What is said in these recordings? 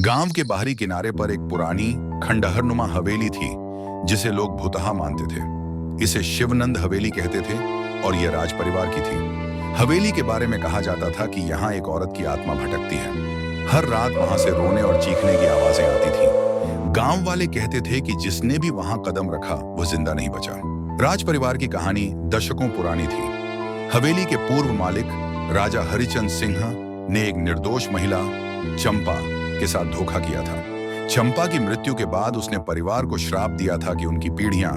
गांव के बाहरी किनारे पर एक पुरानी खंडहरनुमा हवेली थी जिसे लोग भुतहा मानते थे। इसे शिवनंद हवेली कहते थे और यह राज परिवार की थी। हवेली के बारे में कहा जाता था कि यहाँ एक औरत की आत्मा भटकती है। हर रात वहां से रोने और चीखने की आवाजें आती थी। गांव वाले कहते थे कि जिसने भी वहां कदम रखा वो जिंदा नहीं बचा। राज परिवार की कहानी दशकों पुरानी थी। हवेली के पूर्व मालिक राजा हरिचंद सिंह ने एक निर्दोष महिला चंपा के साथ धोखा किया था। चंपा की मृत्यु के बाद उसने परिवार को श्राप दिया था कि उनकी पीढ़ियां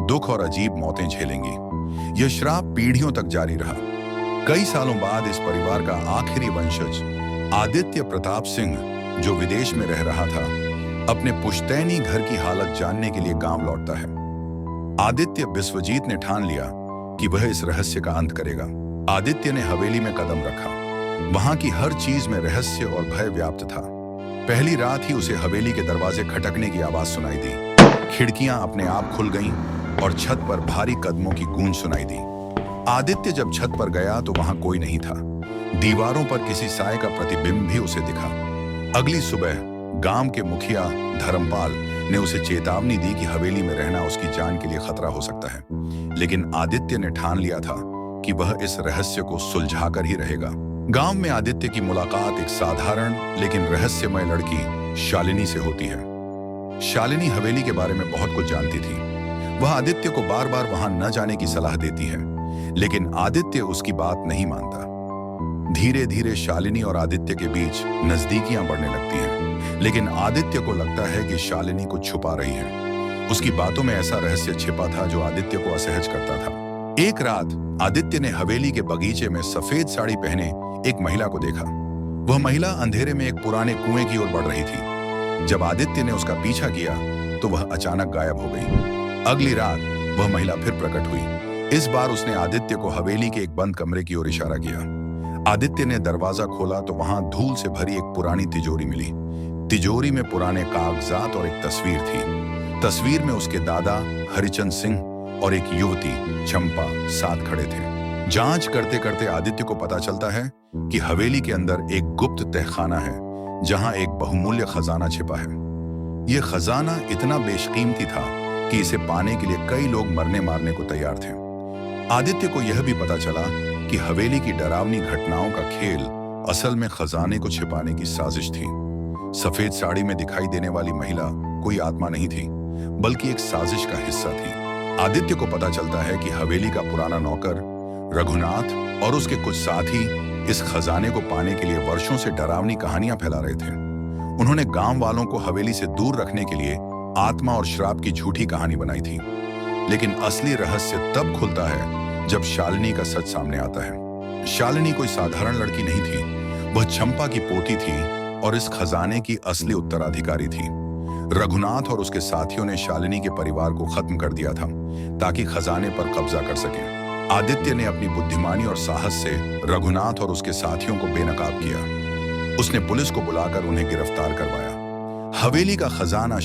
दुख और अजीब मौतें झेलेंगी। यह श्राप पीढ़ियों तक जारी रहा। कई सालों बाद इस परिवार का आखिरी वंशज आदित्य प्रताप सिंह, जो विदेश में रह रहा था, अपने पुश्तैनी घर की हालत जानने के लिए गांव लौटता है। आदित्य विश्वजीत ने ठान लिया कि वह इस रहस्य का अंत करेगा। आदित्य ने हवेली में कदम रखा। वहां की हर चीज में रहस्य और भय व्याप्त था। पहली रात ही उसे हवेली के दरवाजे खटकने की आवाज सुनाई दी। खिड़कियां अपने आप खुल गईं और छत पर भारी कदमों की गूंज सुनाई दी। आदित्य जब छत पर गया तो वहां कोई नहीं था। दीवारों पर किसी साए का प्रतिबिंब भी उसे दिखा। अगली सुबह गांव के मुखिया धर्मपाल ने उसे चेतावनी दी कि हवेली में रहना उसकी जान के लिए खतरा हो सकता है। लेकिन आदित्य ने ठान लिया था कि वह इस रहस्य को सुलझाकर ही रहेगा। गांव में आदित्य की मुलाकात एक साधारण लेकिन रहस्यमय लड़की शालिनी से होती है। शालिनी हवेली के बारे में बहुत कुछ जानती थी। वह आदित्य को बार बार वहां न जाने की सलाह देती है, लेकिन आदित्य उसकी बात नहीं मानता। धीरे धीरे शालिनी और आदित्य के बीच नजदीकियां बढ़ने लगती हैं, लेकिन आदित्य को लगता है कि शालिनी कुछ छुपा रही है। उसकी बातों में ऐसा रहस्य छिपा था जो आदित्य को असहज करता था। एक रात आदित्य ने हवेली के बगीचे में सफेद साड़ी पहने एक महिला को देखा। वह महिला अंधेरे में एक पुराने कुएं की ओर बढ़ रही थी। जब आदित्य ने उसका पीछा किया तो वह अचानक गायब हो गई। अगली रात वह महिला फिर प्रकट हुई। इस बार उसने आदित्य को हवेली के एक बंद कमरे की ओर इशारा किया। आदित्य ने दरवाजा खोला तो वहां धूल से भरी एक पुरानी तिजोरी मिली। तिजोरी में पुराने कागजात और एक तस्वीर थी। तस्वीर में उसके दादा हरिचंद सिंह और एक युवती चंपा साथ खड़े थे। जांच करते करते आदित्य को पता चलता है कि हवेली के अंदर एक गुप्त तहखाना है जहां एक बहुमूल्य खजाना छिपा है। यह खजाना इतना बेशकीमती था कि इसे पाने के लिए कई लोग मरने मारने को तैयार थे। आदित्य को यह भी पता चला कि हवेली की डरावनी घटनाओं का खेल असल में खजाने को छिपाने की साजिश थी। सफेद साड़ी में दिखाई देने वाली महिला कोई आत्मा नहीं थी, बल्कि एक साजिश का हिस्सा थी। आदित्य को पता चलता है कि हवेली का पुराना नौकर रघुनाथ और उसके कुछ साथी इस खजाने को पाने के लिए वर्षों से डरावनी कहानियां फैला रहे थे। उन्होंने गांव वालों को हवेली से दूर रखने के लिए आत्मा और श्राप की झूठी कहानी बनाई थी। लेकिन असली रहस्य तब खुलता है जब शालिनी का सच सामने आता है। शालिनी कोई साधारण लड़की नहीं थी। वह चंपा की पोती थी और इस खजाने की असली उत्तराधिकारी थी। रघुनाथ और उसके साथियों ने शालिनी के परिवार को खत्म कर दिया था ताकि खजाने पर कब्जा कर सकें। आदित्य ने अपनी बुद्धिमानी और साहस से रघुनाथ और उसके साथियों को बेनकाब किया। उसने पुलिस को बुलाकर उन्हें गिरफ्तार करवाया। हवेली का खजाना